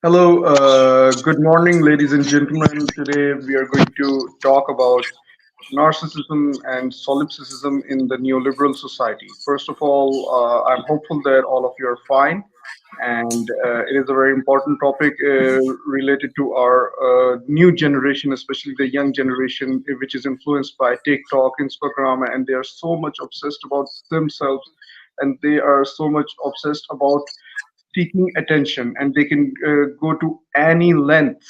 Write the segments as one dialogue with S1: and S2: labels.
S1: Hello, good morning, ladies and gentlemen. Today we are going to talk about narcissism and solipsism in the neoliberal society. First of all, I'm hopeful that all of you are fine, and it is a very important topic related to our new generation, especially the young generation, which is influenced by TikTok, Instagram, and they are so much obsessed about themselves, and they are so much obsessed about seeking attention, and they can go to any length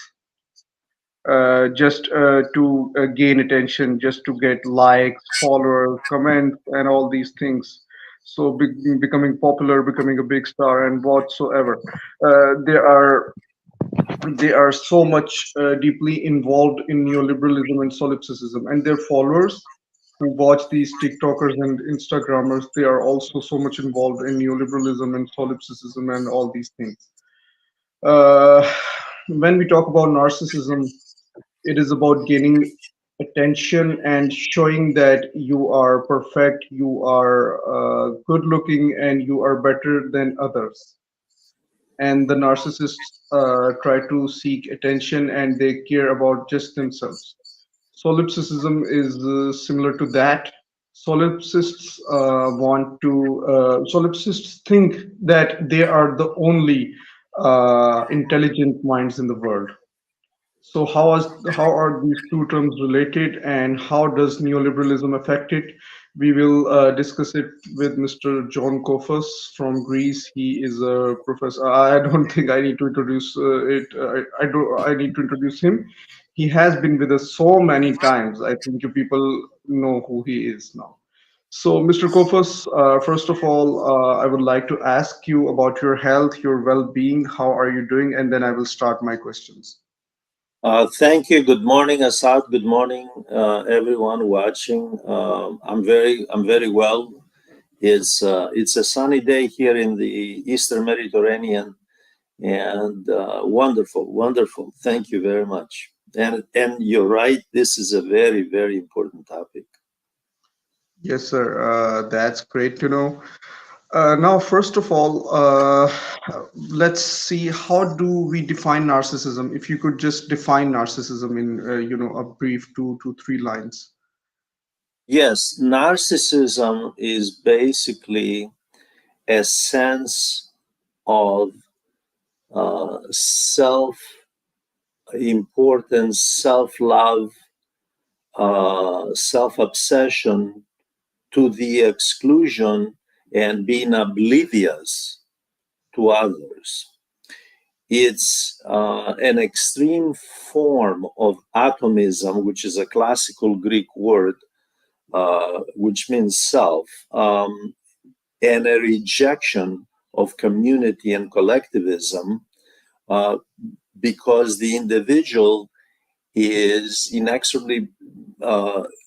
S1: just to gain attention, just to get likes, followers, comments, and all these things. So becoming popular, becoming a big star, and whatsoever. They are so much deeply involved in neoliberalism and solipsism, and their followers who watch these TikTokers and Instagrammers, they are also so much involved in neoliberalism and solipsism and all these things. Uh, when we talk about narcissism, it is about gaining attention and showing that you are perfect, you are good looking, and you are better than others. And the narcissists try to seek attention and they care about just themselves. Solipsism is similar to that. Solipsists think that they are the only intelligent minds in the world. So how are these two terms related, and how does neoliberalism affect it? We will discuss it with Mr. Jon Kofas from Greece. He is a professor. I don't think I need to introduce it. I do. I need to introduce him. He has been with us so many times. I think you people know who he is now. So, Mr. Kofas, first of all, I would like to ask you about your health, your well-being. How are you doing? And then I will start my questions.
S2: Thank you. Good morning, Assad. Good morning, everyone watching. I'm very well. It's a sunny day here in the Eastern Mediterranean, and wonderful, wonderful. Thank you very much. And you're right. This is a very, very important topic.
S1: Yes, sir. That's great to know. Now, first of all, let's see, how do we define narcissism? If you could just define narcissism in, a brief 2 to 3 lines.
S2: Yes, narcissism is basically a sense of self importance, self love, self obsession to the exclusion and being oblivious to others. It's an extreme form of atomism, which is a classical Greek word, which means self, and a rejection of community and collectivism uh, because the individual is inexorably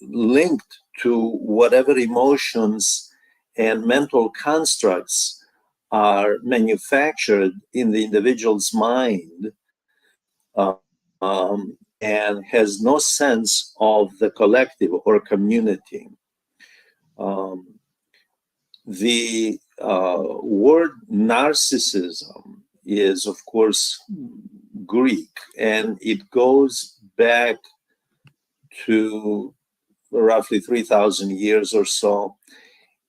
S2: linked to whatever emotions and mental constructs are manufactured in the individual's mind, and has no sense of the collective or community. Um, the word narcissism is, of course, Greek, and it goes back to roughly 3,000 years or so.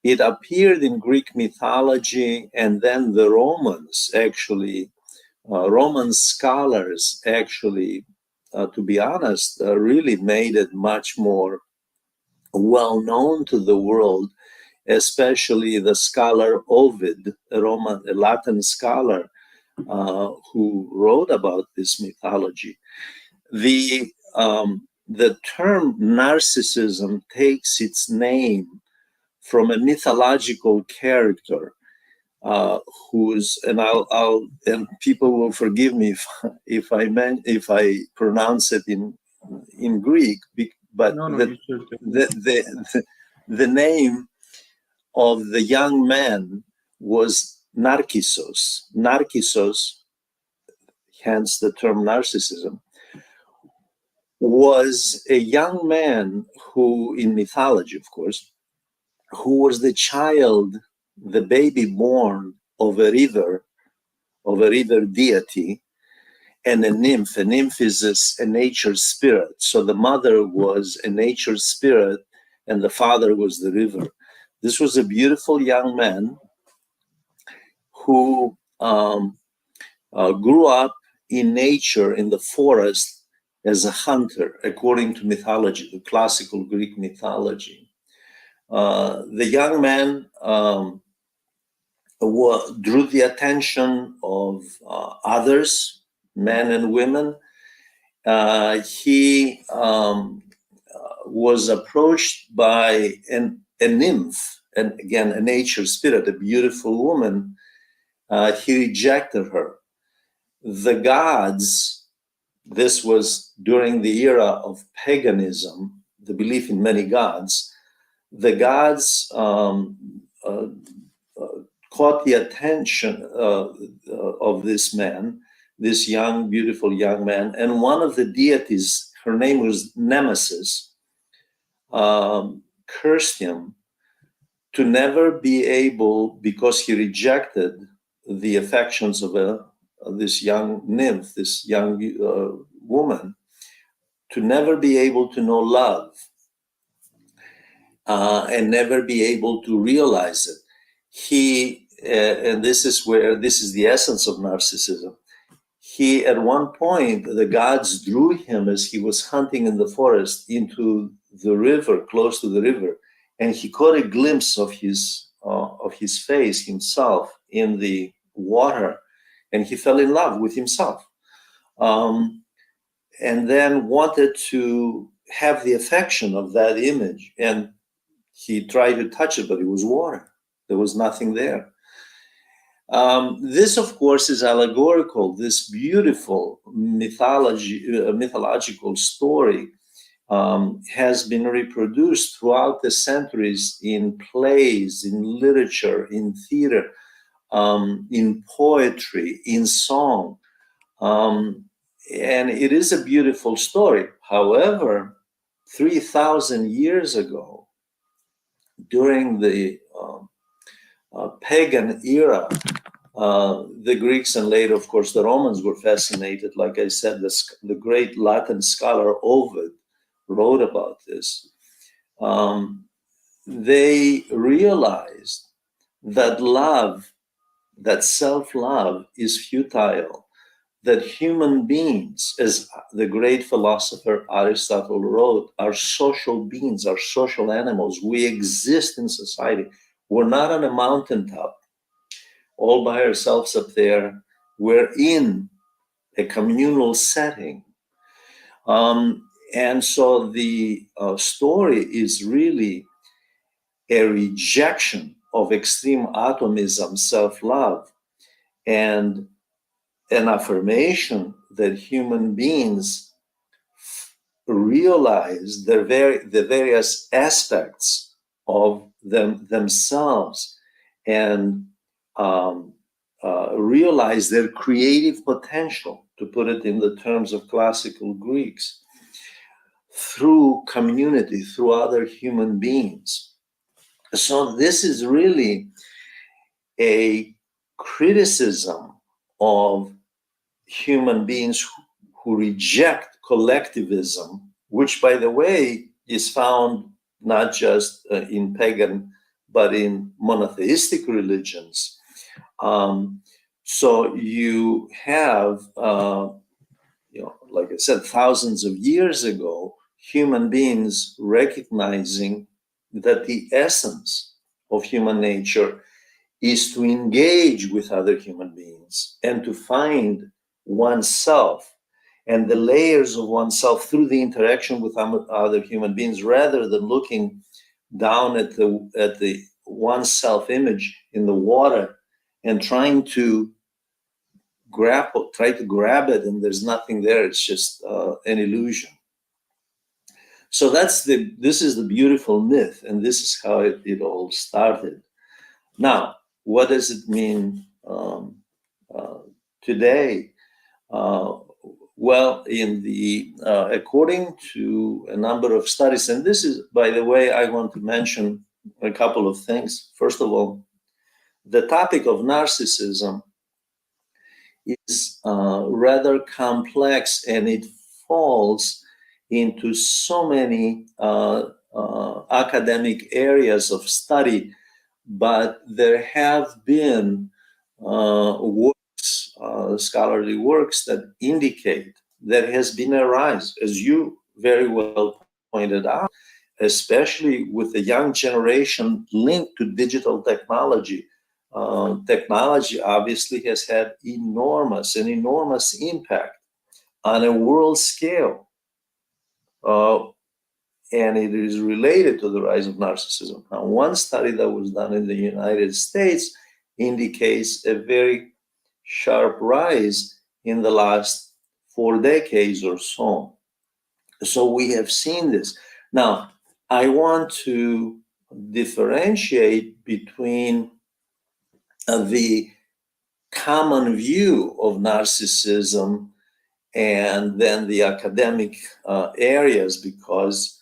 S2: It appeared in Greek mythology, and then the Romans actually, Roman scholars actually, to be honest, really made it much more well known to the world, especially the scholar Ovid, a Latin scholar who wrote about this mythology. The the term narcissism takes its name from a mythological character who's, and and people will forgive me if I pronounce it in Greek, but
S1: No, no, you should
S2: the
S1: definitely.
S2: the name of the young man was Narcissus. Narcissus, hence the term narcissism, was a young man who, in mythology, of course, who was the child, the baby born of a river deity, and a nymph. A nymph is a nature spirit. So the mother was a nature spirit and the father was the river. This was a beautiful young man who grew up in nature, in the forest, as a hunter, according to mythology, the classical Greek mythology. The young man drew the attention of others, men and women. He was approached by a nymph, and again, a nature spirit, a beautiful woman. He rejected her. The gods, this was during the era of paganism, the belief in many gods, the gods caught the attention of this man, this young, beautiful young man, and one of the deities, her name was Nemesis, cursed him to never be able, because he rejected the affections of this young nymph, this young woman, to never be able to know love and never be able to realize it. He, and this is the essence of narcissism. He, at one point, the gods drew him as he was hunting in the forest into the river, close to the river, and he caught a glimpse of his face, himself, in the water, and he fell in love with himself, and then wanted to have the affection of that image, and he tried to touch it, but it was water. There was nothing there. This, of course, is allegorical. This beautiful mythological story has been reproduced throughout the centuries in plays, in literature, in theater, in poetry, in song. And it is a beautiful story. However, 3,000 years ago, during the pagan era, the Greeks and later, of course, the Romans were fascinated. Like I said, the great Latin scholar Ovid wrote about this. They realized that love, that self-love is futile, that human beings, as the great philosopher Aristotle wrote, are social beings, are social animals. We exist in society. We're not on a mountaintop all by ourselves up there. We're in a communal setting. And so the story is really a rejection of extreme atomism, self-love, and an affirmation that human beings realize the various aspects of themselves and realize their creative potential, to put it in the terms of classical Greeks, through community, through other human beings. So this is really a criticism of human beings who reject collectivism, which, by the way, is found not just in pagan, but in monotheistic religions. So you have, like I said, thousands of years ago, human beings recognizing that the essence of human nature is to engage with other human beings and to find oneself and the layers of oneself through the interaction with other human beings, rather than looking down at the oneself image in the water and trying to grab it, and there's nothing there. It's just an illusion. So this is the beautiful myth, and this is how it all started. Now, what does it mean today? Well, according to a number of studies, and this is, by the way, I want to mention a couple of things. First of all, the topic of narcissism is rather complex, and it falls into so many academic areas of study. But there have been works, scholarly works, that indicate there has been a rise, as you very well pointed out, especially with the young generation linked to digital technology. Technology obviously has had an enormous impact on a world scale. And it is related to the rise of narcissism. Now, one study that was done in the United States indicates a very sharp rise in the last 4 decades or so. So we have seen this. Now, I want to differentiate between the common view of narcissism and then the academic areas, because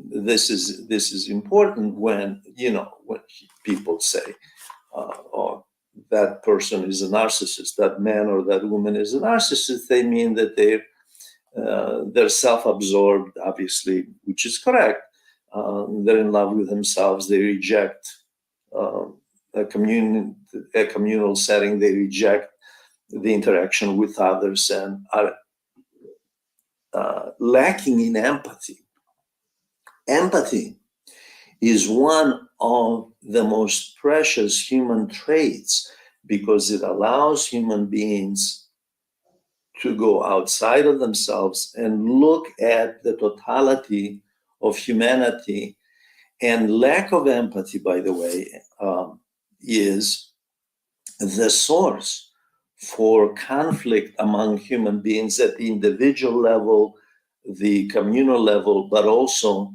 S2: this is important when when people say, "Oh, that person is a narcissist. That man or that woman is a narcissist." They mean that they're self-absorbed, obviously, which is correct. They're in love with themselves. They reject a communal setting. They reject the interaction with others and are lacking in empathy. Empathy is one of the most precious human traits because it allows human beings to go outside of themselves and look at the totality of humanity. And lack of empathy, by the way, is the source for conflict among human beings at the individual level, the communal level, but also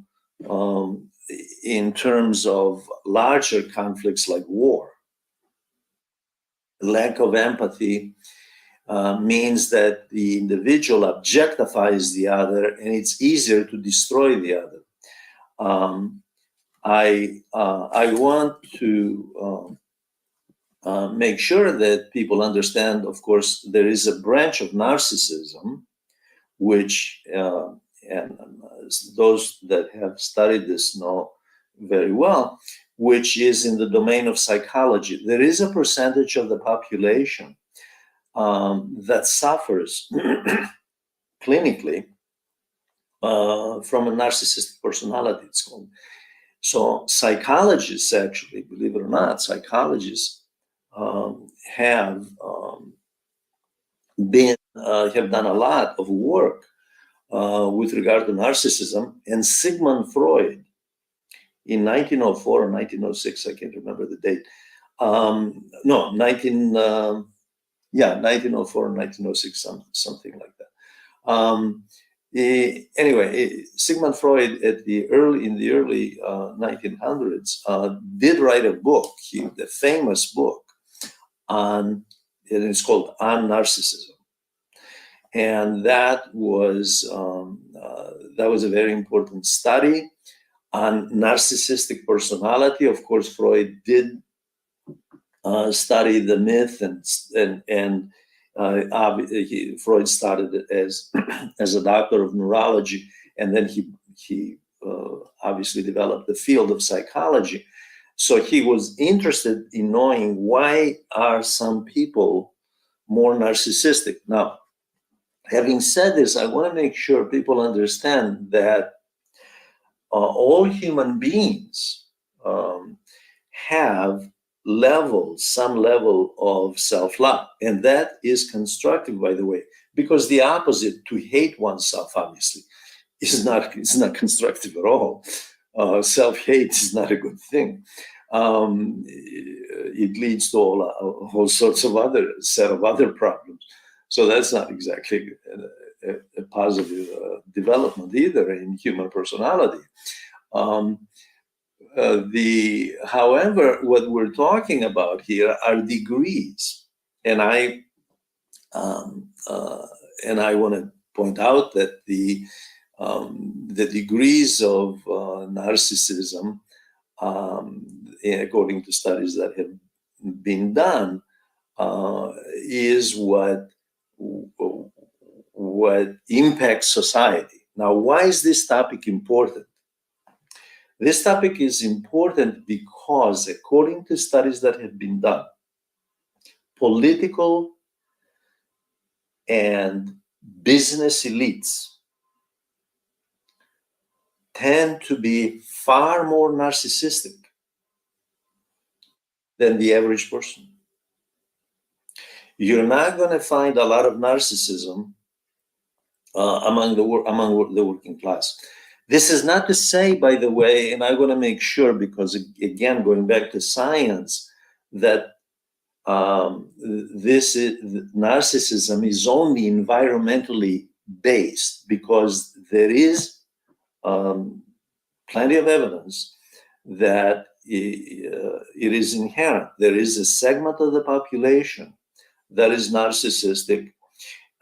S2: in terms of larger conflicts like war. Lack of empathy means that the individual objectifies the other, and it's easier to destroy the other. I want to make sure that people understand, of course, there is a branch of narcissism, which, and those that have studied this know very well, which is in the domain of psychology. There is a percentage of the population that suffers clinically from a narcissistic personality, it's called. So psychologists, actually, believe it or not, psychologists have done a lot of work with regard to narcissism. And Sigmund Freud, in 1904 or 1906, I can't remember the date. 1904 or 1906, something like that. Anyway, Sigmund Freud in the early 1900s did write a book, the famous book and it's called On Narcissism, and that was a very important study on narcissistic personality. Of course, Freud did study the myth, and Freud started as as a doctor of neurology, and then he obviously developed the field of psychology. So he was interested in knowing why are some people more narcissistic. Now, having said this, I want to make sure people understand that all human beings have some level of self-love, and that is constructive, by the way, because the opposite, to hate oneself, obviously, is not constructive at all. Self-hate is not a good thing. It leads to a whole sorts of set of other problems. So that's not exactly a positive development either in human personality. However, what we're talking about here are degrees, and I want to point out that the degrees of narcissism, according to studies that have been done, is what impacts society. Now, why is this topic important? This topic is important because, according to studies that have been done, political and business elites tend to be far more narcissistic than the average person. You're not going to find a lot of narcissism among the working class. This is not to say, by the way, and I want to make sure, because again, going back to science, that narcissism is only environmentally based, because there is plenty of evidence that it is inherent. There is a segment of the population that is narcissistic,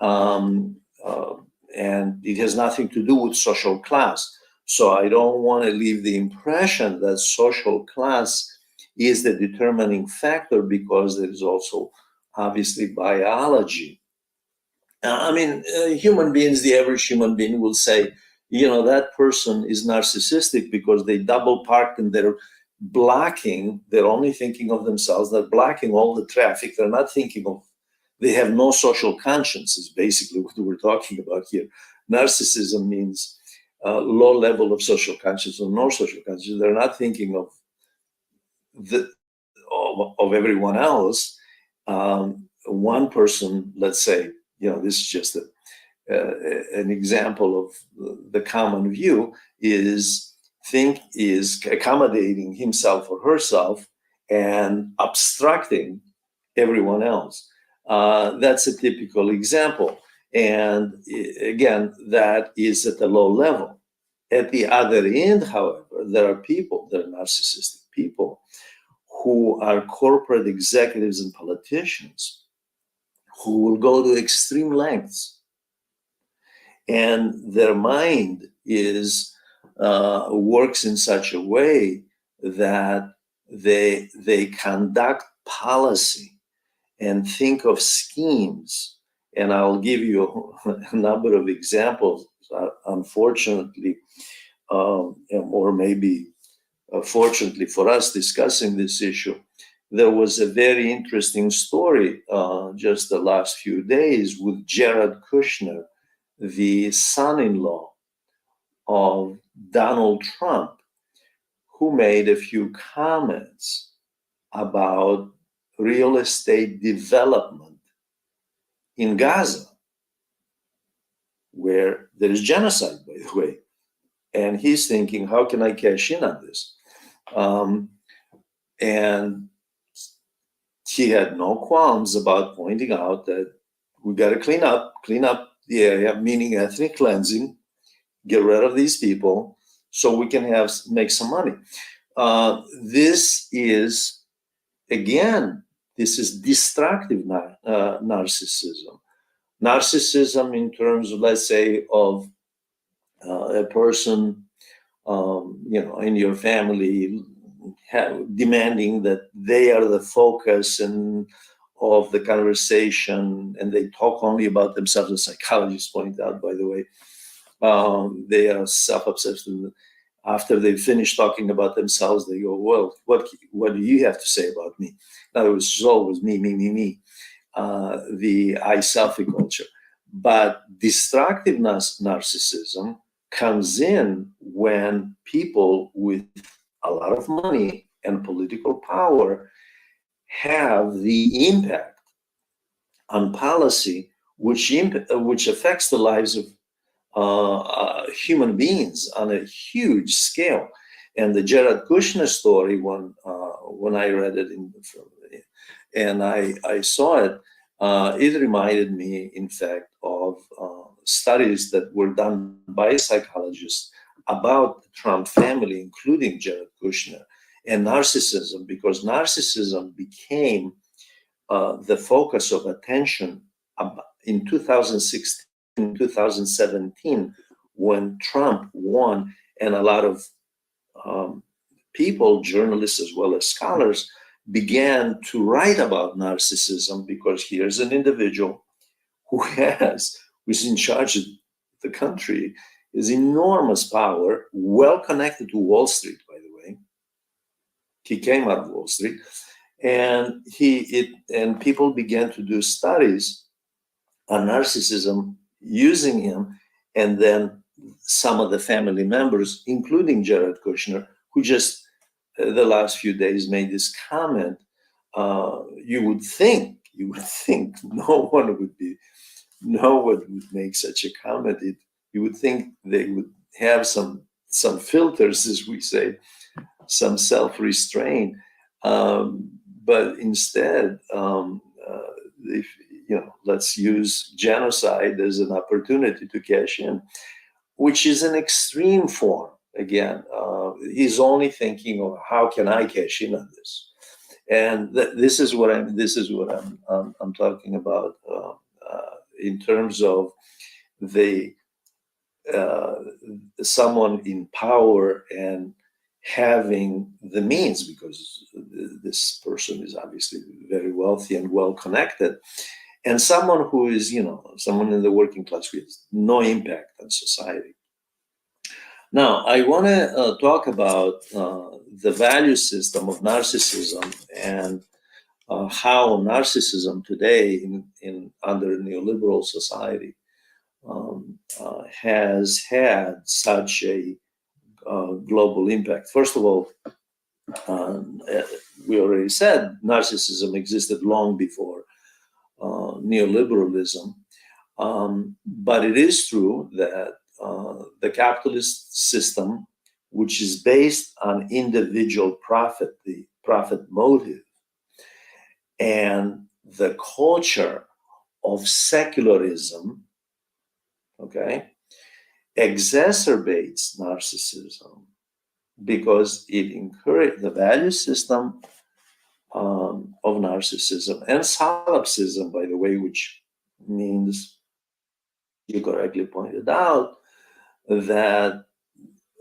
S2: and it has nothing to do with social class. So I don't want to leave the impression that social class is the determining factor, because there is also obviously biology. I mean, human beings, the average human being will say, you know, that person is narcissistic because they double parked and they're blocking, they're only thinking of themselves, they're blocking all the traffic, they're not thinking of, they have no social conscience, is basically what we're talking about here. Narcissism means low level of social conscience or no social conscience. They're not thinking of everyone else. One person, let's say, you know, this is just an example of the common view, is accommodating himself or herself and obstructing everyone else. That's a typical example. And again, that is at a low level. At the other end, however, there are people, there are narcissistic people who are corporate executives and politicians who will go to extreme lengths. And their mind is works in such a way that they conduct policy and think of schemes. And I'll give you a number of examples. Unfortunately, or maybe fortunately for us discussing this issue, there was a very interesting story just the last few days with Jared Kushner, the son-in-law of Donald Trump, who made a few comments about real estate development in Gaza, where there is genocide, by the way. And he's thinking, how can I cash in on this? And he had no qualms about pointing out that we got to clean up the area, meaning ethnic cleansing, get rid of these people so we can make some money. This is, again, this is destructive narcissism. Narcissism in terms of, let's say, of a person, in your family demanding that they are the focus and of the conversation, and they talk only about themselves, as psychologists point out, by the way. They are self-obsessed, and after they finish talking about themselves, they go, well, what do you have to say about me? In other words, it's always me, the I-selfie culture. But destructive narcissism comes in when people with a lot of money and political power have the impact on policy which affects the lives of human beings on a huge scale. And the Jared Kushner story, when I read it and I saw it, it reminded me, in fact, of studies that were done by psychologists about the Trump family, including Jared Kushner, and narcissism, because narcissism became the focus of attention in 2016, 2017, when Trump won, and a lot of people, journalists as well as scholars, began to write about narcissism, because here's an individual who's in charge of the country, is enormous power, well connected to Wall Street, by the way. He came out of Wall Street, and people began to do studies on narcissism using him, and then some of the family members, including Jared Kushner, who just the last few days made this comment. You would think no one would make such a comment. You would think they would have some filters, as we say, some self-restraint, but instead, let's use genocide as an opportunity to cash in, which is an extreme form. Again, he's only thinking of how can I cash in on this, and this is what I'm talking about in terms of the someone in power and having the means, because this person is obviously very wealthy and well connected, and someone who is, someone in the working class who has no impact on society. Now, I want to talk about the value system of narcissism and how narcissism today under neoliberal society has had such a global impact. First of all, we already said narcissism existed long before neoliberalism, but it is true that the capitalist system, which is based on individual profit, the profit motive, and the culture of secularism, exacerbates narcissism, because it encourages the value system of narcissism and solipsism, by the way, which means, you correctly pointed out, that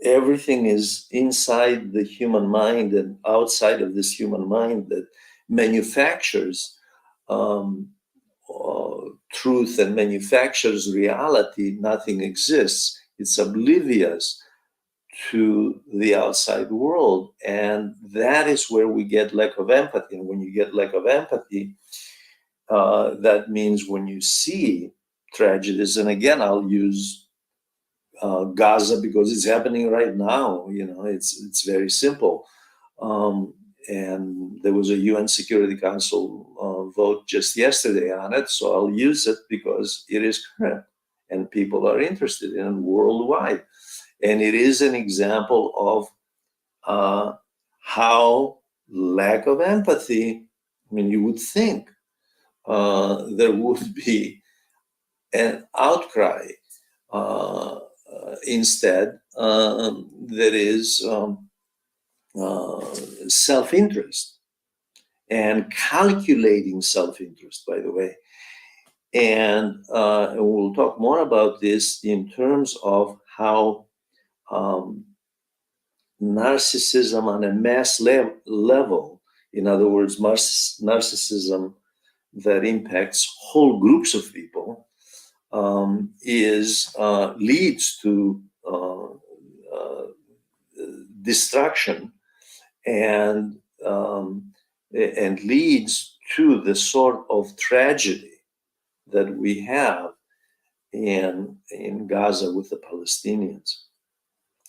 S2: everything is inside the human mind and outside of this human mind that manufactures truth and manufactures reality. Nothing exists. It's oblivious to the outside world. And that is where we get lack of empathy. And when you get lack of empathy, that means when you see tragedies, and again, I'll use Gaza because it's happening right now. It's very simple. And there was a UN Security Council vote just yesterday on it, so I'll use it because it is current and people are interested in it worldwide. And it is an example of how lack of empathy, you would think there would be an outcry. Instead, there is self-interest, and calculating self-interest, by the way. And we'll talk more about this in terms of how narcissism on a mass level, in other words, narcissism that impacts whole groups of people, leads to destruction and leads to the sort of tragedy that we have in Gaza with the Palestinians.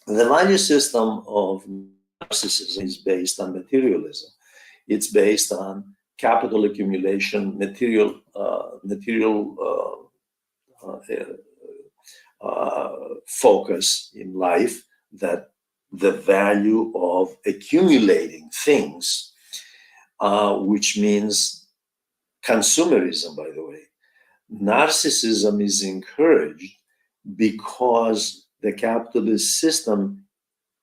S2: The value system of narcissism is based on materialism. It's based on capital accumulation, material focus in life, that the value of accumulating things, which means consumerism, by the way. Narcissism is encouraged because the capitalist system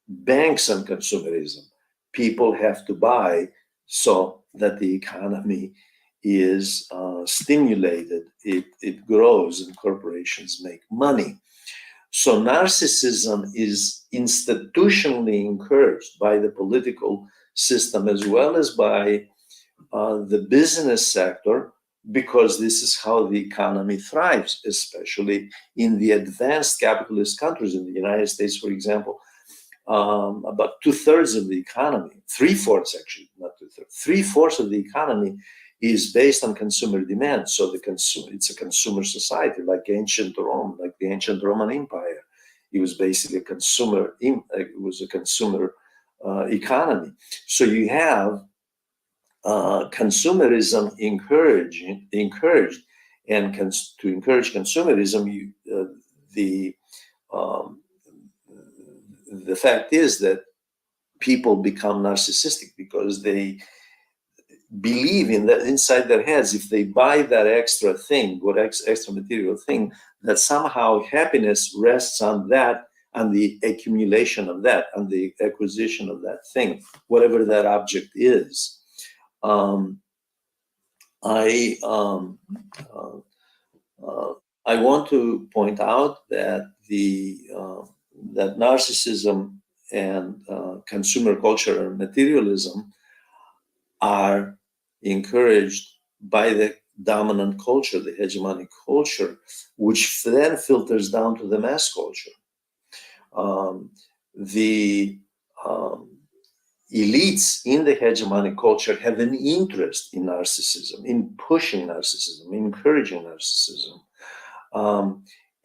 S2: banks on consumerism. People have to buy so that the economy is stimulated, it grows, and corporations make money. So narcissism is institutionally encouraged by the political system as well as by the business sector, because this is how the economy thrives, especially in the advanced capitalist countries. In the United States, for example, about 2/3 of the economy, 3/4 actually, not 2/3, 3/4 of the economy is based on consumer demand. So it's a consumer society, like ancient Rome, like the ancient Roman Empire. It was basically it was a consumer economy. So you have consumerism encouraged, and to encourage consumerism, um, the fact is that people become narcissistic because they believe in that inside their heads, if they buy that extra thing or extra material thing, that somehow happiness rests on that, on the accumulation of that, on the acquisition of that thing, whatever that object is. I want to point out that that narcissism and consumer culture and materialism are encouraged by the dominant culture, the hegemonic culture, which then filters down to the mass culture. The elites in the hegemonic culture have an interest in narcissism, in pushing narcissism, encouraging narcissism.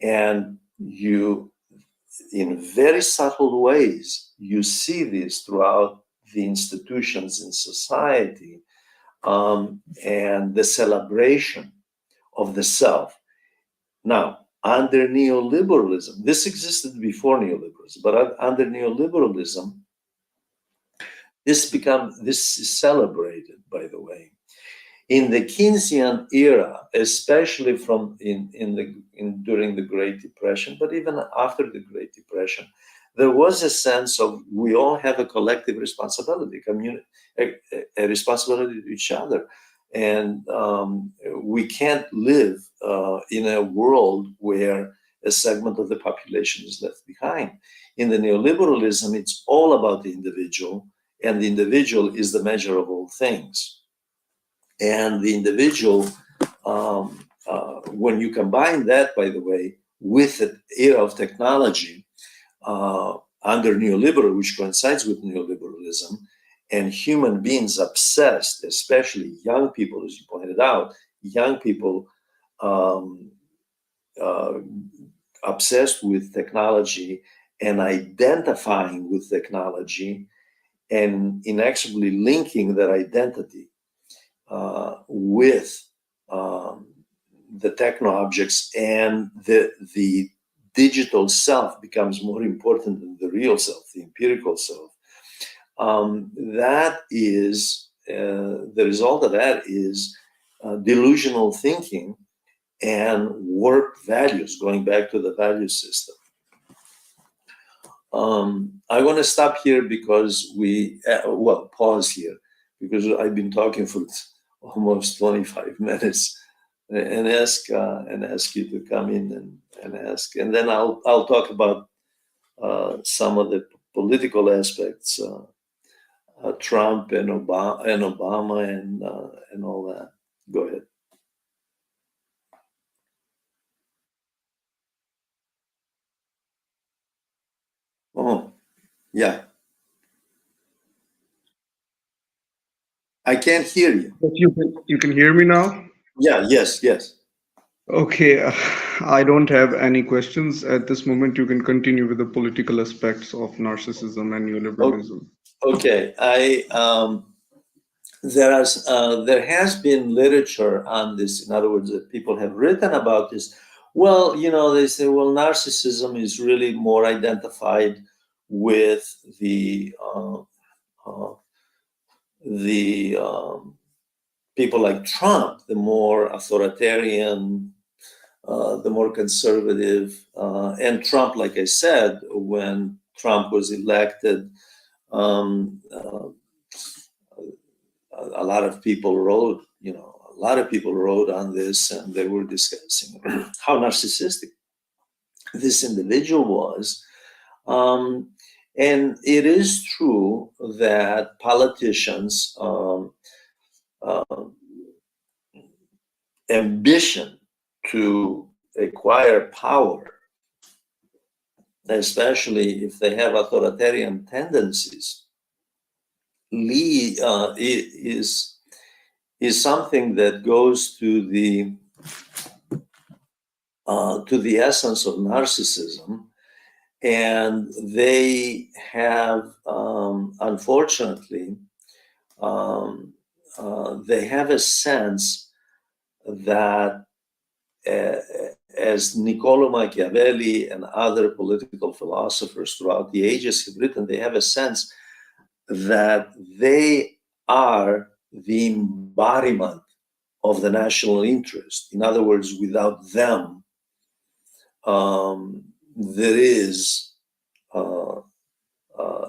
S2: And you, in very subtle ways, you see this throughout the institutions in society, and the celebration of the self. Now, under neoliberalism, this existed before neoliberalism, but under neoliberalism, this is celebrated, by the way. In the Keynesian era, especially during the Great Depression, but even after the Great Depression, there was a sense of we all have a collective responsibility, a responsibility to each other, and we can't live in a world where a segment of the population is left behind. In the neoliberalism, it's all about the individual, and the individual is the measure of all things. And the individual, when you combine that, by the way, with the era of technology under neoliberal, which coincides with neoliberalism, and human beings obsessed, especially young people, as you pointed out, young people obsessed with technology and identifying with technology and inexorably linking their identity with the techno objects, and the digital self becomes more important than the real self, the empirical self. That is the result of that is delusional thinking and warped values, going back to the value system. I want to stop here because pause here, because I've been talking for almost 25 minutes, and ask you to come in and ask, and then I'll talk about some of the political aspects, Trump and Obama and all that. Go ahead. Oh, yeah. I can't hear you.
S1: But you can hear me now?
S2: Yeah, yes.
S1: Okay, I don't have any questions at this moment. You can continue with the political aspects of narcissism and neoliberalism.
S2: Okay, there has been literature on this. In other words, that people have written about this. Well, they say, well, narcissism is really more identified with the people like Trump, the more authoritarian, the more conservative, and Trump, like I said, when Trump was elected, a lot of people wrote on this, and they were discussing how narcissistic this individual was. And it is true that politicians ambition to acquire power, especially if they have authoritarian tendencies, is something that goes to the essence of narcissism. And they have, unfortunately, they have a sense that, as Niccolo Machiavelli and other political philosophers throughout the ages have written, they have a sense that they are the embodiment of the national interest. In other words, without them, there is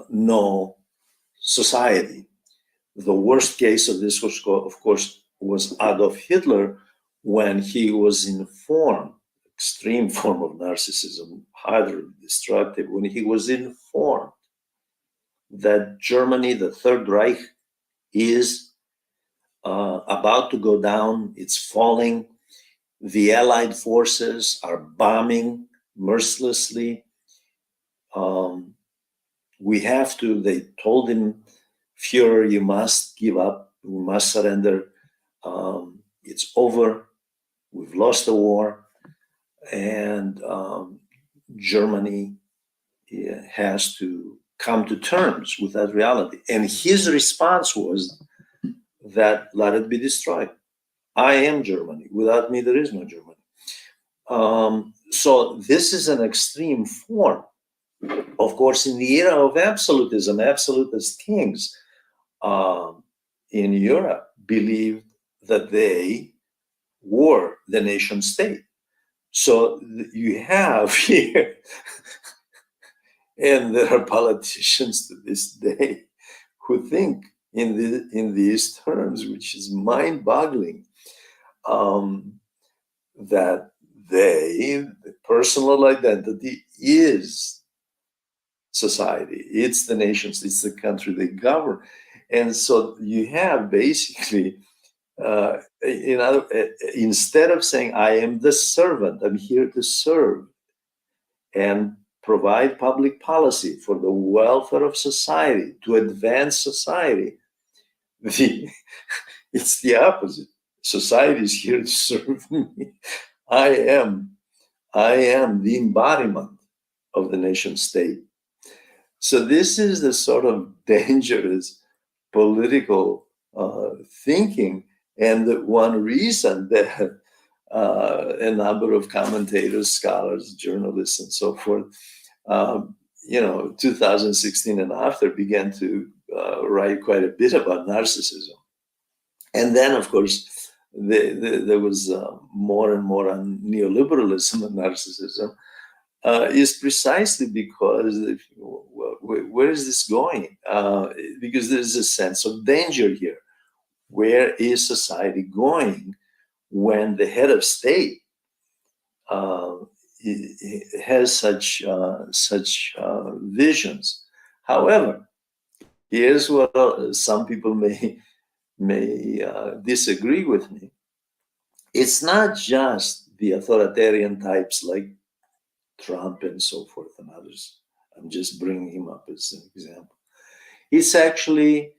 S2: no society. The worst case of this, was, of course, was Adolf Hitler, when he was informed, extreme form of narcissism, highly destructive, when he was informed that Germany, the Third Reich, is about to go down, it's falling, the Allied forces are bombing mercilessly. We have to, they told him, Fuhrer, you must give up, we must surrender. It's over, we've lost the war, and Germany has to come to terms with that reality. And his response was that, let it be destroyed. I am Germany. Without me, there is no Germany. So this is an extreme form. Of course, in the era of absolutism, absolutist kings in Europe believed that they were the nation state. So you have here, and there are politicians to this day who think in these terms, which is mind-boggling, that the personal identity is society, it's the nations, it's the country they govern. And so you have basically, instead of saying, I am the servant, I'm here to serve and provide public policy for the welfare of society, to advance society, it's the opposite. Society is here to serve me. I am the embodiment of the nation state. So this is the sort of dangerous political thinking, and the one reason that a number of commentators, scholars, journalists, and so forth, 2016 and after, began to write quite a bit about narcissism. And then, of course, there was more and more on neoliberalism and narcissism, is precisely because where is this going? Because there's a sense of danger here. Where is society going when the head of state has such visions? However, here's what some people may disagree with me. It's not just the authoritarian types like Trump and so forth and others. I'm just bringing him up as an example. It's actually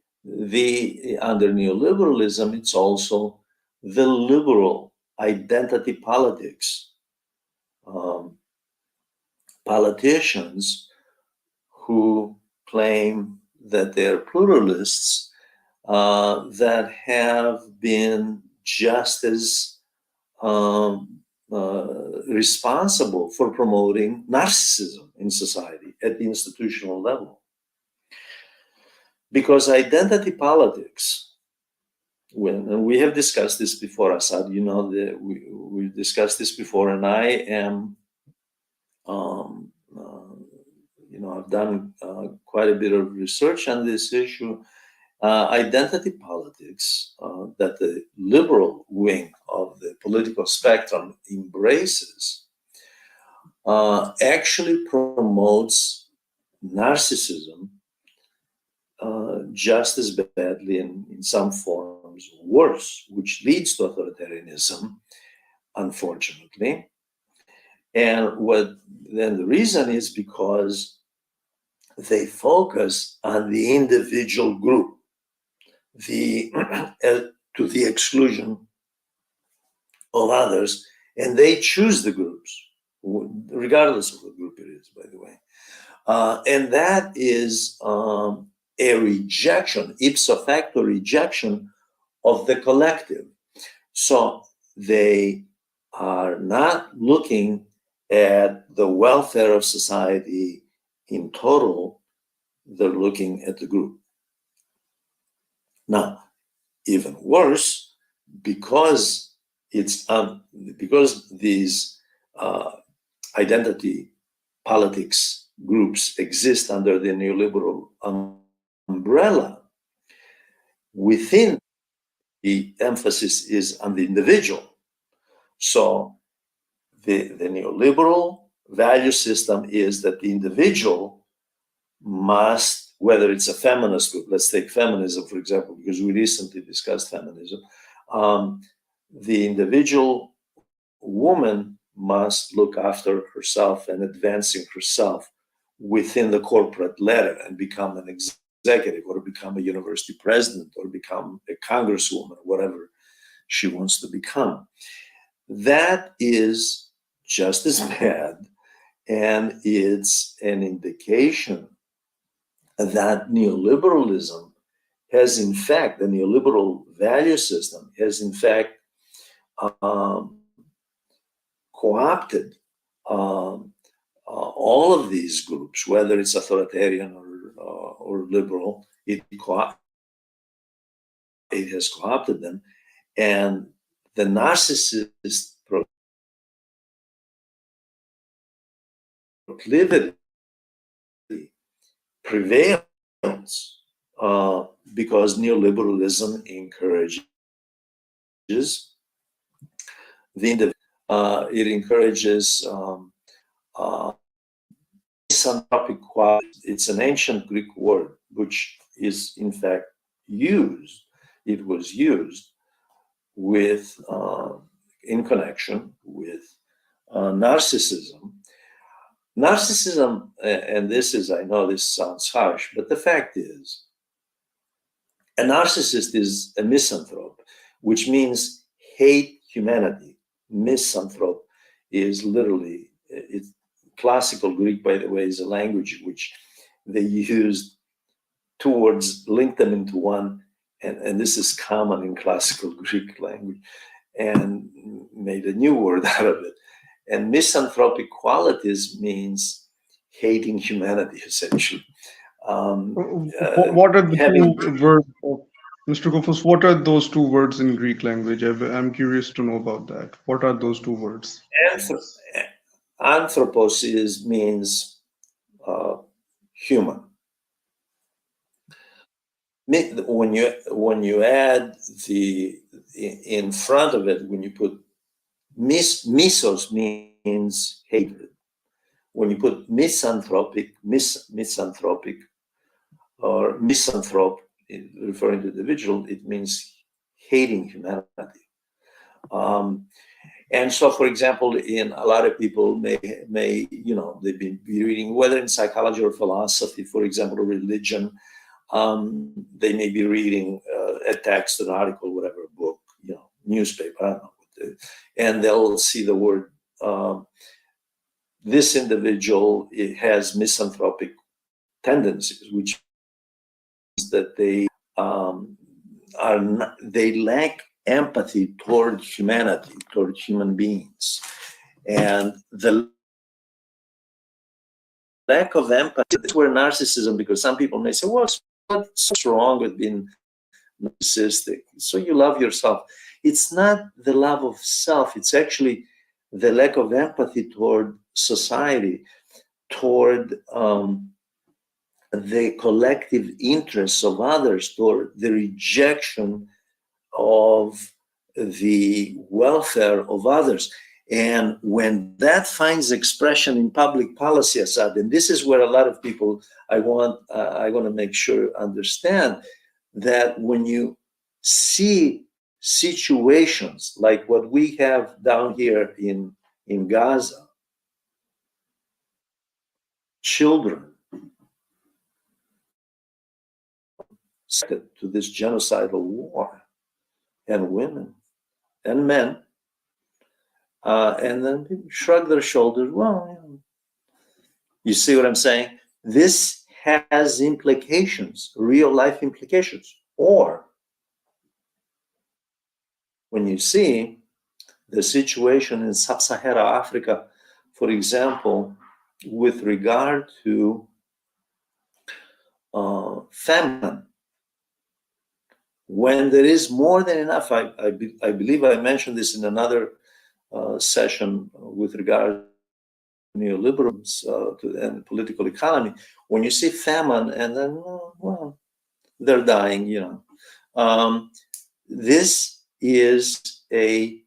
S2: under neoliberalism, it's also the liberal identity politics. Politicians who claim that they're pluralists, that have been just as responsible for promoting narcissism in society at the institutional level. Because identity politics, and we have discussed this before, Assad, that we discussed this before, and I am, I've done quite a bit of research on this issue. Identity politics that the liberal wing of the political spectrum embraces actually promotes narcissism just as badly in some forms becomes worse, which leads to authoritarianism, unfortunately. And then the reason is because they focus on the individual group, to the exclusion of others, and they choose the groups, regardless of what group it is, by the way. And that is a rejection, ipso facto rejection of the collective. So they are not looking at the welfare of society in total, they're looking at the group. Now, even worse, because these identity politics groups exist under the neoliberal umbrella, within the emphasis is on the individual. So the neoliberal value system is that the individual must, whether it's a feminist group, let's take feminism, for example, because we recently discussed feminism, the individual woman must look after herself and advancing herself within the corporate ladder and become an executive or become a university president or become a congresswoman or whatever she wants to become. That is just as bad, and it's an indication that neoliberalism has, in fact, the neoliberal value system has, in fact, co-opted all of these groups, whether it's authoritarian or liberal, it has co-opted them, and the narcissist proclivity prevails because neoliberalism encourages the individual. It encourages misanthropic qualities. It's an ancient Greek word, which is in fact used. It was used with in connection with narcissism. Narcissism, and this is, I know this sounds harsh, but the fact is, a narcissist is a misanthrope, which means hate humanity. Misanthrope is literally, it's classical Greek, by the way, is a language which they used two words, linked them into one, and this is common in classical Greek language, and made a new word out of it. And misanthropic qualities means hating humanity, essentially.
S1: What are the two words, Mr. Kofas? What are those two words in Greek language? I'm curious to know about that. What are those two words?
S2: Anthropos means human. When you add the in front of it, when you put misos means hatred. When you put misanthropic or misanthrope, referring to the individual, it means hating humanity. And so, for example, in a lot of people may they've been reading, whether in psychology or philosophy, for example, or religion, they may be reading a text, an article, whatever, a book, newspaper, I don't know, and they'll see the word, this individual, it has misanthropic tendencies, which means that they lack empathy toward humanity, toward human beings. And the lack of empathy is where narcissism, because some people may say, well, what's wrong with being narcissistic? So you love yourself. It's not the love of self, it's actually the lack of empathy toward society, toward the collective interests of others, toward the rejection of the welfare of others. And when that finds expression in public policy, Assad, and this is where a lot of people I want to make sure understand that when you see situations like what we have down here in Gaza, children to this genocidal war, and women and men, and then people shrug their shoulders. Well, you see what I'm saying? This has implications, real life implications. Or when you see the situation in sub-Saharan Africa, for example, with regard to famine, when there is more than enough, I believe I mentioned this in another session with regard to neoliberalism and political economy. When you see famine and then, well, they're dying, this is the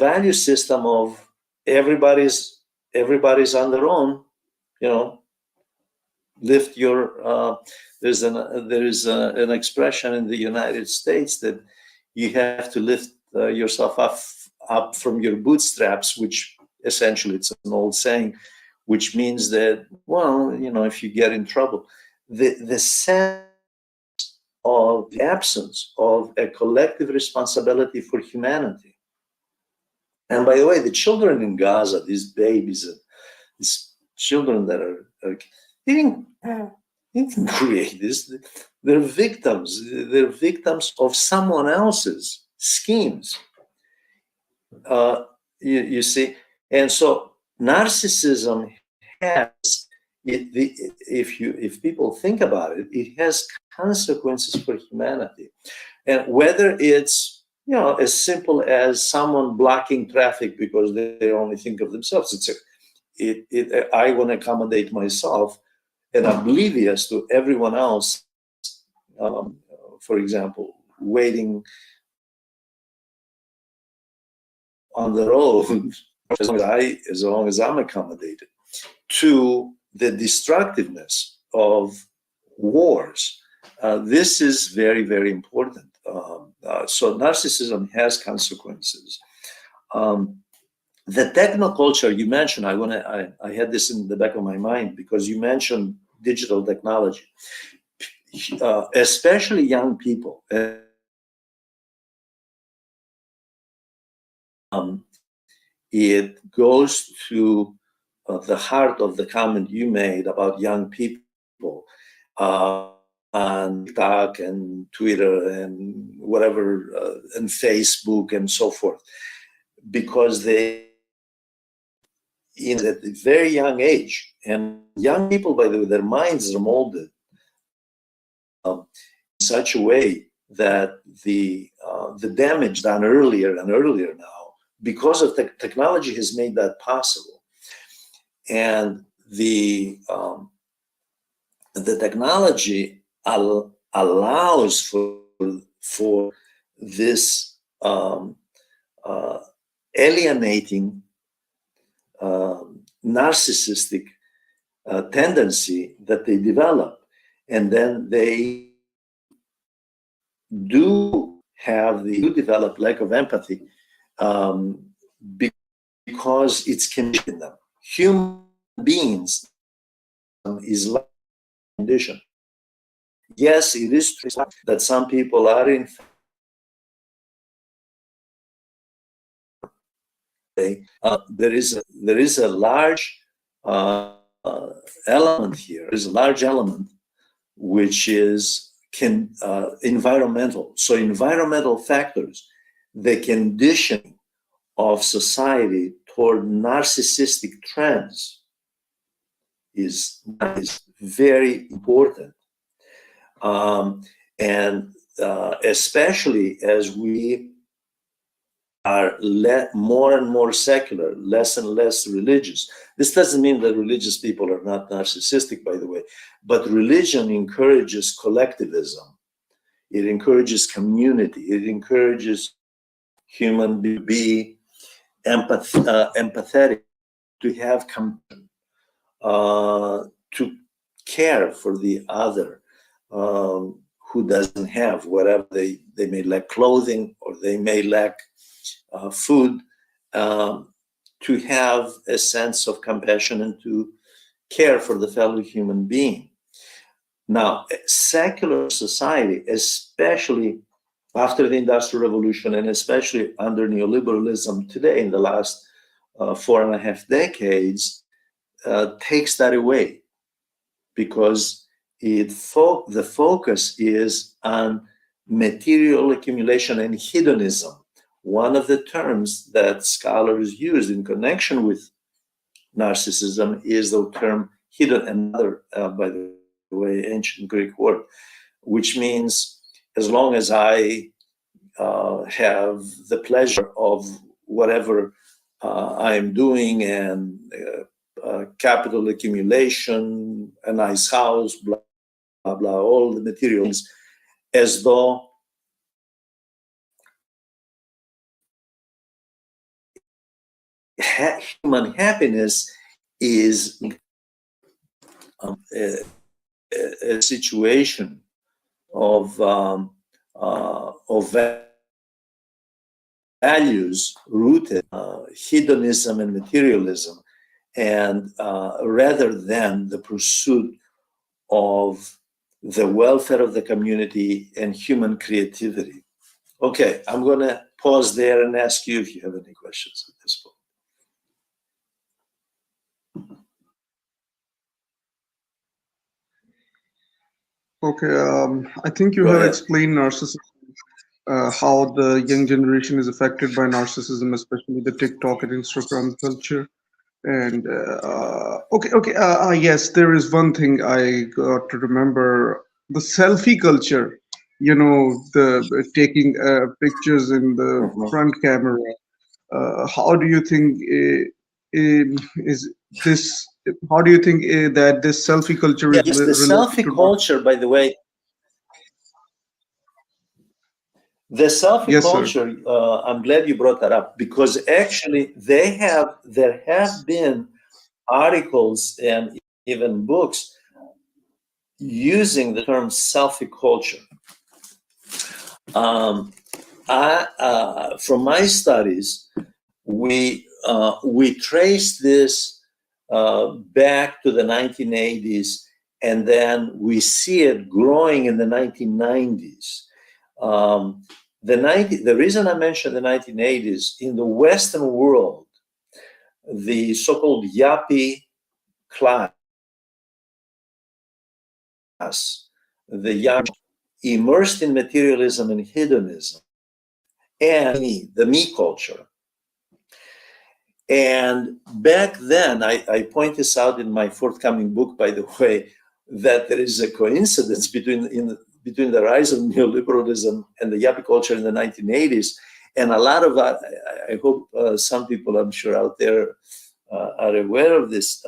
S2: value system of everybody's on their own, lift your there is an expression in the United States that you have to lift yourself up from your bootstraps, which essentially it's an old saying, which means that, well, if you get in trouble, the sense of the absence of a collective responsibility for humanity. And by the way, the children in Gaza, these babies, these children that are they didn't create this. They're victims. They're victims of someone else's schemes. You see, and so narcissism has, if people think about it, it has consequences for humanity, and whether it's as simple as someone blocking traffic because they only think of themselves. I want to accommodate myself and oblivious to everyone else. For example, waiting on the road as long as I'm accommodated, to the destructiveness of wars. This is very, very important. So narcissism has consequences. The technoculture you mentioned, I had this in the back of my mind because you mentioned digital technology, especially young people. It goes to the heart of the comment you made about young people on TikTok and Twitter and whatever, and Facebook and so forth, because they, at a very young age, and young people, by the way, their minds are molded in such a way that the damage done earlier and earlier now, because of technology, has made that possible. And the technology allows for this alienating narcissistic tendency that they develop, and then they do develop lack of empathy because it's conditioned in them. Human beings is like a condition. Yes, it is true that some people are in there is a large element here. There's a large element which is environmental. So environmental factors, the conditioning of society toward narcissistic trends is very important. And especially as we are more and more secular, less and less religious. This doesn't mean that religious people are not narcissistic, by the way, but religion encourages collectivism. It encourages community. It encourages human to be empathetic, to have compassion, to care for the other, who doesn't have whatever they may lack clothing or they may lack food, to have a sense of compassion and to care for the fellow human being. Now, secular society, especially after the Industrial Revolution and especially under neoliberalism today in the last 4.5 decades, takes that away, because the focus is on material accumulation and hedonism. One of the terms that scholars use in connection with narcissism is the term hedon, another, by the way, ancient Greek word, which means as long as I have the pleasure of whatever I'm doing, and capital accumulation, a nice house, blah, blah, blah, all the materials, as though human happiness is a situation of values rooted hedonism and materialism, and rather than the pursuit of the welfare of the community and human creativity. Okay, I'm going to pause there and ask you if you have any questions at this point.
S1: Okay, I think you have explained narcissism, how the young generation is affected by narcissism, especially the TikTok and Instagram culture. And yes, there is one thing I got to remember: the selfie culture. You know, the taking pictures in the front camera. How do you think is this? How do you think that this selfie culture is
S2: Yes, the
S1: related
S2: selfie
S1: to?
S2: culture, by the way, the selfie
S1: Yes, sir.
S2: culture, I'm glad you brought that up, because actually there have been articles and even books using the term selfie culture. From my studies, we trace this back to the 1980s, and then we see it growing in the 1990s. The reason I mentioned the 1980s, in the Western world, the so-called yuppie class, the young, immersed in materialism and hedonism, and the me culture. And back then, I point this out in my forthcoming book, by the way, that there is a coincidence between the rise of neoliberalism and the yuppie culture in the 1980s. And a lot of, I hope some people, I'm sure, out there are aware of this.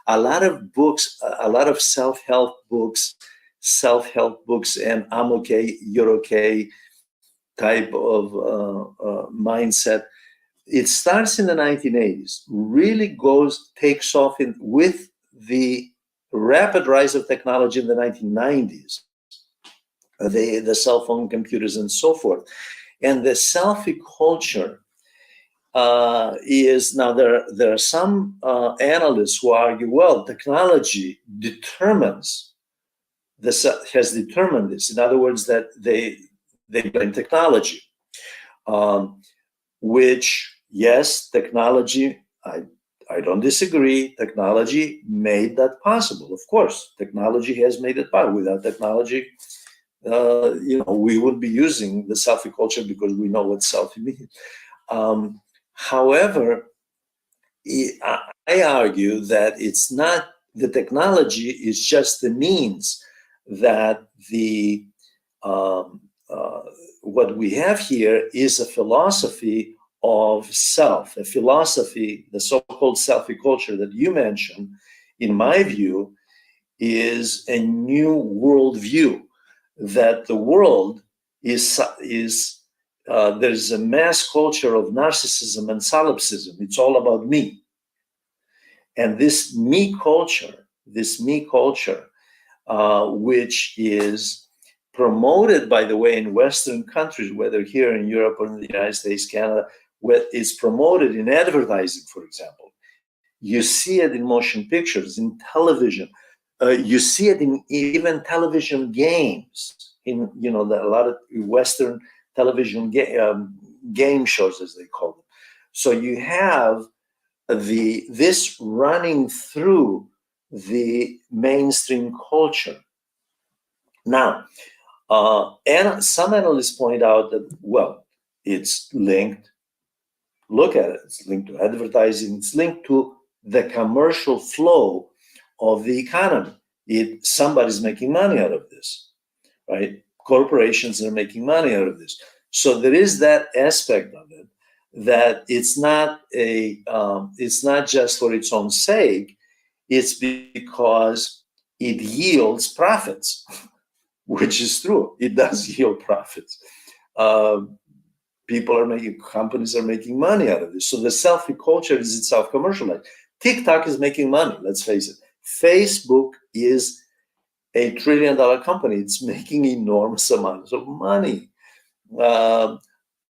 S2: A lot of books, a lot of self-help books, and I'm okay, you're okay type of mindset. It starts in the 1980s, really takes off with the rapid rise of technology in the 1990s, the cell phone, computers, and so forth. And the selfie culture is, now there are some analysts who argue, well, technology has determined this. In other words, that they blame technology, which, yes, technology, I don't disagree. Technology made that possible. Of course, technology has made it possible. Without technology, we wouldn't be using the selfie culture, because we know what selfie means. However, I argue that it's not, the technology is just the means that what we have here is a philosophy of self, a philosophy, the so-called selfie culture that you mentioned, in my view, is a new worldview, that the world is there's a mass culture of narcissism and solipsism. It's all about me. And this me culture, which is promoted, by the way, in Western countries, whether here in Europe or in the United States, Canada, where it's promoted in advertising, for example. You see it in motion pictures, in television. You see it in even television games. In a lot of Western television game shows, as they call them. So you have this running through the mainstream culture. Now, and some analysts point out that, well, it's linked. Look at it. It's linked to advertising. It's linked to the commercial flow of the economy. Somebody's making money out of this, right? Corporations are making money out of this. So there is that aspect of it, that it's not just for its own sake. It's because it yields profits, which is true. It does yield profits. Companies are making money out of this. So the selfie culture is itself commercialized. TikTok is making money, let's face it. Facebook is a $1 trillion company. It's making enormous amounts of money. Out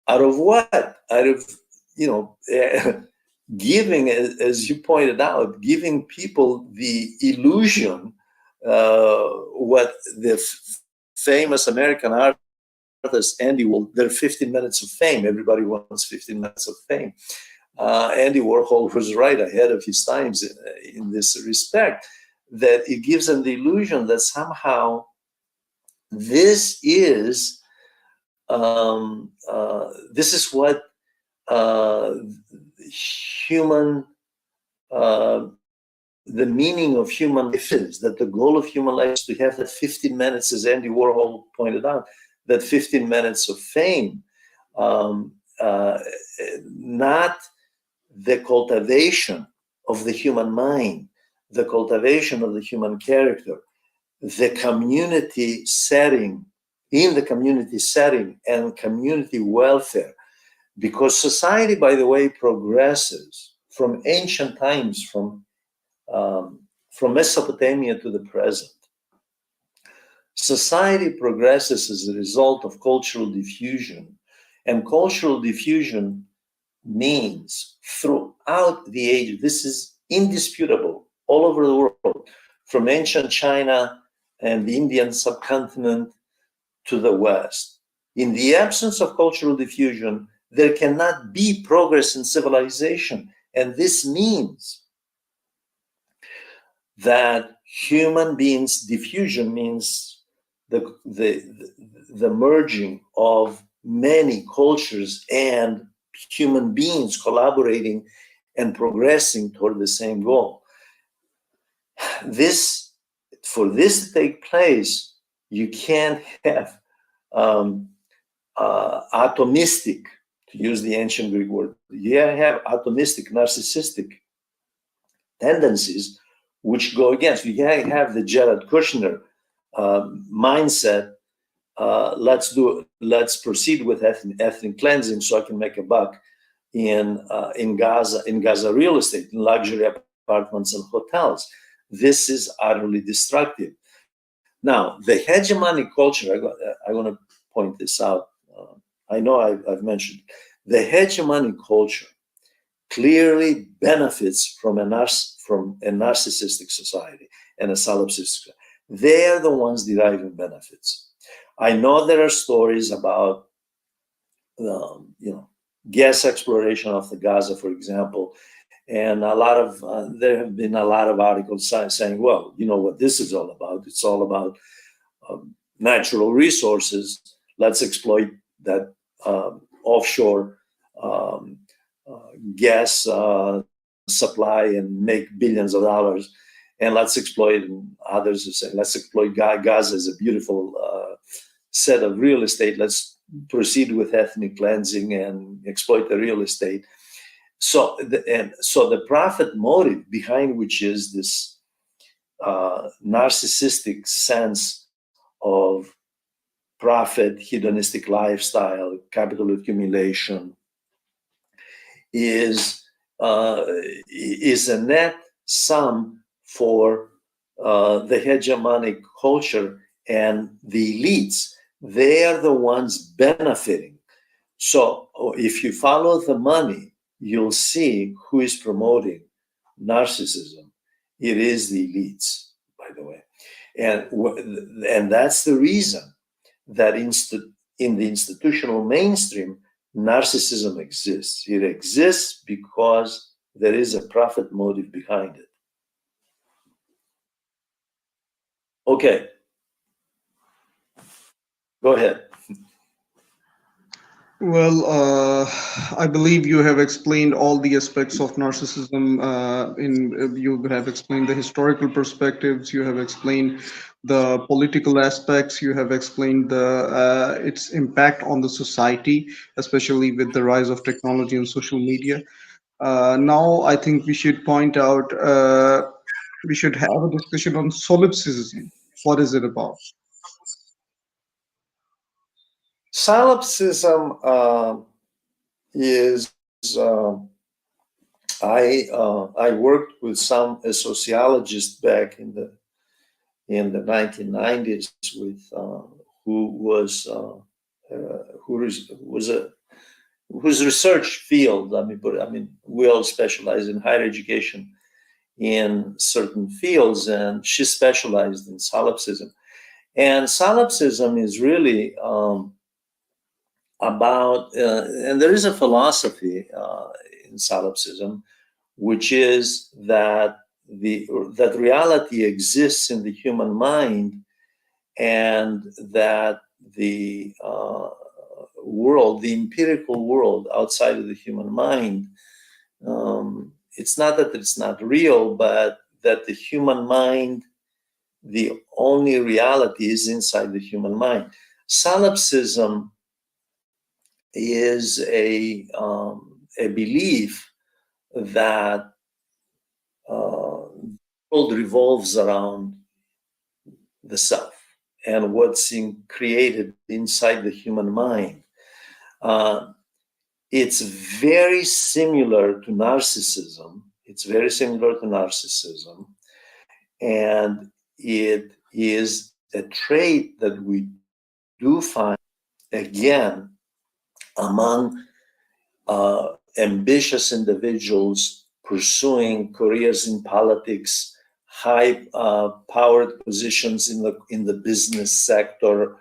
S2: of what? Out of, giving, as you pointed out, giving people the illusion, what the famous American artist Andy Warhol, their 15 minutes of fame. Everybody wants 15 minutes of fame. Andy Warhol was right ahead of his times in this respect, that it gives them the illusion that somehow this is what human, the meaning of human life is, that the goal of human life is to have that 15 minutes, as Andy Warhol pointed out, that 15 minutes of fame, not the cultivation of the human mind, the cultivation of the human character, the community setting, in the community setting and community welfare. Because society, by the way, progresses from ancient times, from Mesopotamia to the present. Society progresses as a result of cultural diffusion, and cultural diffusion means throughout the age, this is indisputable, all over the world, from ancient China and the Indian subcontinent to the West. In the absence of cultural diffusion, there cannot be progress in civilization. And this means that human beings, diffusion means the merging of many cultures and human beings collaborating and progressing toward the same goal. For this to take place, you can't have atomistic, to use the ancient Greek word, you have atomistic, narcissistic tendencies which go against. You have the Jared Kushner mindset. Let's proceed with ethnic cleansing so I can make a buck in Gaza real estate, in luxury apartments and hotels. This is utterly destructive. Now, the hegemonic culture, I want to point this out. I know I've mentioned the hegemonic culture clearly benefits from a narcissistic society and a solipsistic. They are the ones deriving benefits. I know there are stories about, gas exploration of the Gaza, for example, and there have been a lot of articles saying, well, you know what this is all about? It's all about natural resources. Let's exploit that offshore gas supply and make billions of dollars. And let's exploit, and others are saying, let's exploit Gaza as a beautiful set of real estate. Let's proceed with ethnic cleansing and exploit the real estate. So the profit motive behind which is this narcissistic sense of profit, hedonistic lifestyle, capital accumulation is a net sum for the hegemonic culture and the elites. they are the ones benefiting. So if you follow the money, you'll see who is promoting narcissism. It is the elites, by the way. And that's the reason that in the institutional mainstream, narcissism exists. It exists because there is a profit motive behind it. Okay, go ahead.
S1: Well, I believe you have explained all the aspects of narcissism. You have explained the historical perspectives. You have explained the political aspects. You have explained its impact on the society, especially with the rise of technology and social media. Now, I think we should point out. We should have a discussion on solipsism. What is it about?
S2: Solipsism is I worked with some a sociologist back in the 1990s with who was a whose research field. I mean, we all specialize in higher education in certain fields, and she specialized in solipsism. And solipsism is really about, and there is a philosophy in solipsism, which is that that reality exists in the human mind, and that the world, the empirical world outside of the human mind, it's not that it's not real, but that the human mind, the only reality is inside the human mind. Solipsism is a belief that the world revolves around the self and what's created inside the human mind. It's very similar to narcissism. It's very similar to narcissism. And it is a trait that we do find, again, among ambitious individuals pursuing careers in politics, high powered positions in the business sector,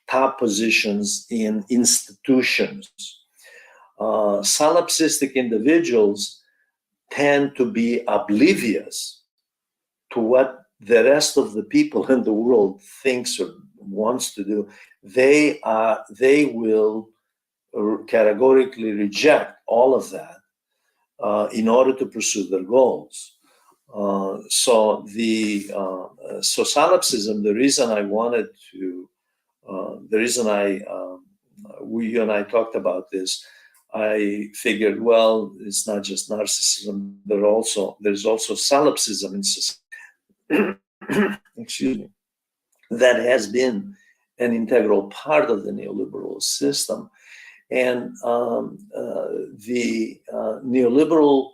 S2: top positions in institutions. Solipsistic individuals tend to be oblivious to what the rest of the people in the world thinks or wants to do. They will categorically reject all of that in order to pursue their goals. So solipsism, the reason I wanted to, the reason you and I talked about this, I figured, well, it's not just narcissism, there's also solipsism in society. Excuse me, that has been an integral part of the neoliberal system. And the neoliberal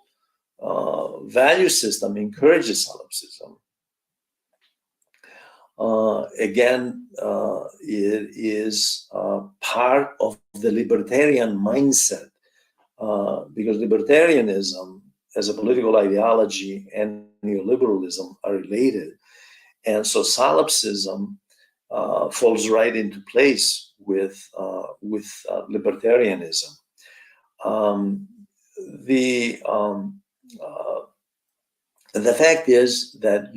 S2: value system encourages solipsism. Again, it is part of the libertarian mindset, because libertarianism as a political ideology and neoliberalism are related. And so solipsism falls right into place with libertarianism. The fact is that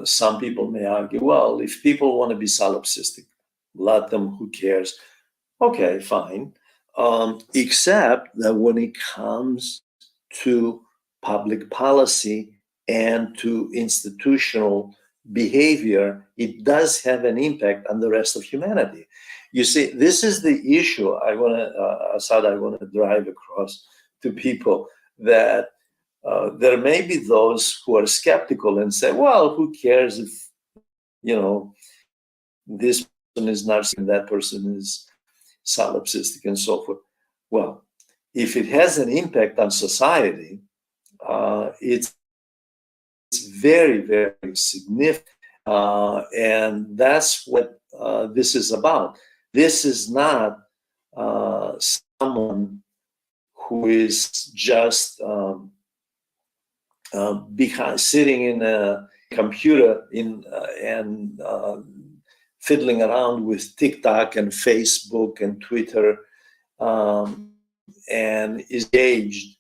S2: some people may argue, well, if people want to be solipsistic, let them, who cares? Okay, fine. Except that when it comes to public policy and to institutional behavior, it does have an impact on the rest of humanity. You see, this is the issue Assad, I want to drive across to people, that there may be those who are skeptical and say, well, who cares if, this person is narcissistic and that person is solipsistic and so forth. Well, if it has an impact on society, it's very, very significant. And that's what this is about. This is not someone who is just sitting in a computer and fiddling around with TikTok and Facebook and Twitter, and is engaged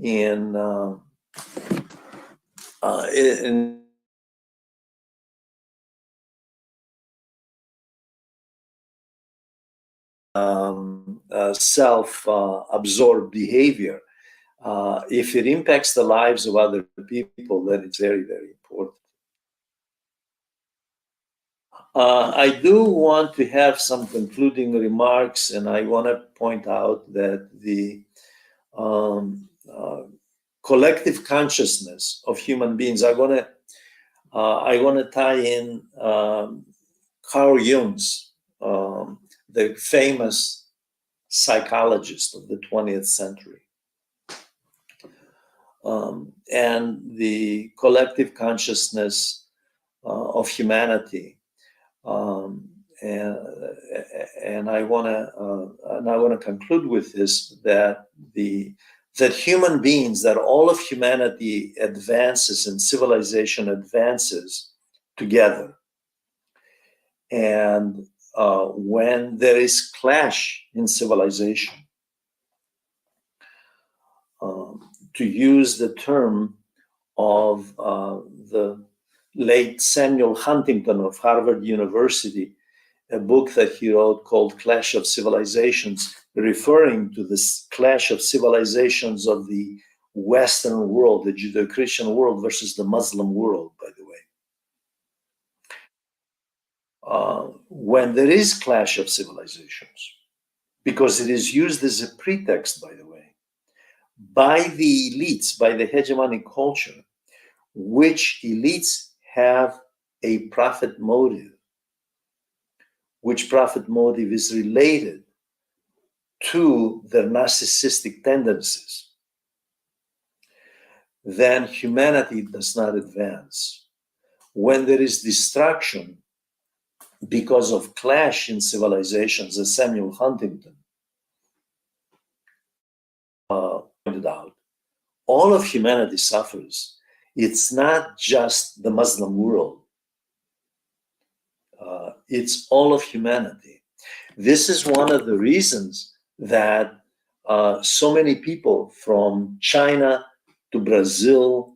S2: in self-absorbed behavior. If it impacts the lives of other people, then it's very, very important. I do want to have some concluding remarks, and I want to point out that the collective consciousness of human beings. I want to tie in Carl Jung's, the famous psychologist of the 20th century, and the collective consciousness of humanity. And I want to conclude with this, that human beings, that all of humanity advances and civilization advances together. And when there is clash in civilization, to use the term of the late Samuel Huntington of Harvard University, a book that he wrote called Clash of Civilizations, referring to this clash of civilizations of the Western world, the Judeo-Christian world versus the Muslim world, by the way. When there is clash of civilizations, because it is used as a pretext, by the way, by the elites, by the hegemonic culture, which elites have a profit motive, which profit motive is related to their narcissistic tendencies, then humanity does not advance. When there is destruction because of clash in civilizations, as Samuel Huntington pointed out, all of humanity suffers. It's not just the Muslim world. It's all of humanity. This is one of the reasons that so many people from China to Brazil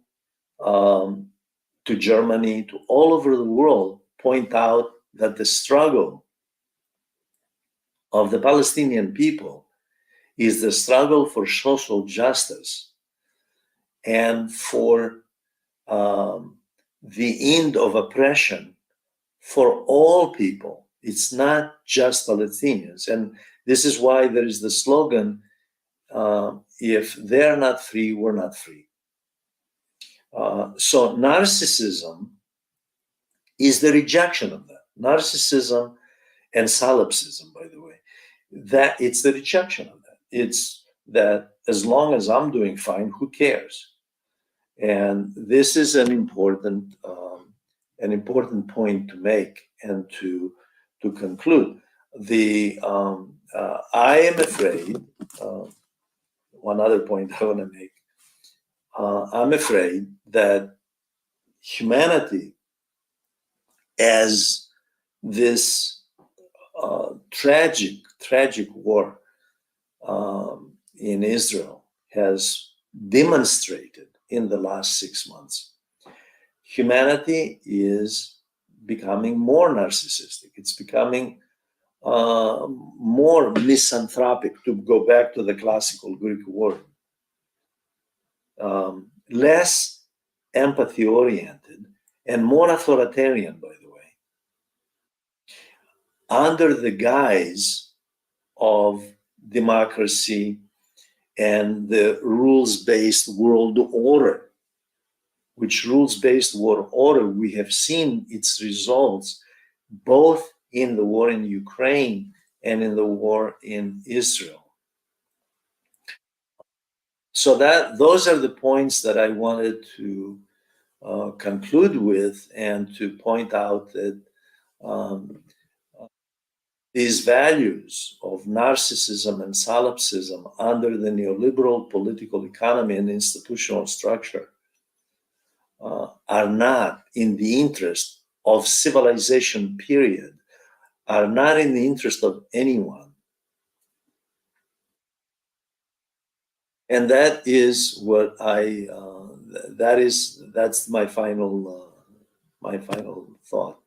S2: to Germany to all over the world point out that the struggle of the Palestinian people is the struggle for social justice and for the end of oppression for all people. It's not just Palestinians. And this is why there is the slogan, if they're not free, we're not free. So narcissism is the rejection of that. Narcissism and solipsism, by the way, that it's the rejection of that. It's that as long as I'm doing fine, who cares? And this is an important point to make and to conclude. I am afraid. One other point I want to make. I'm afraid that humanity, as this tragic war in Israel has demonstrated in the last 6 months, humanity is becoming more narcissistic. It's becoming more misanthropic, to go back to the classical Greek word. Less empathy-oriented and more authoritarian, by the way, under the guise of democracy and the rules-based world order, which rules-based world order, we have seen its results both in the war in Ukraine and in the war in Israel. So those are the points that I wanted to conclude with, and to point out that um, these values of narcissism and solipsism under the neoliberal political economy and institutional structure are not in the interest of civilization, period, are not in the interest of anyone. And that is what that's my final thought.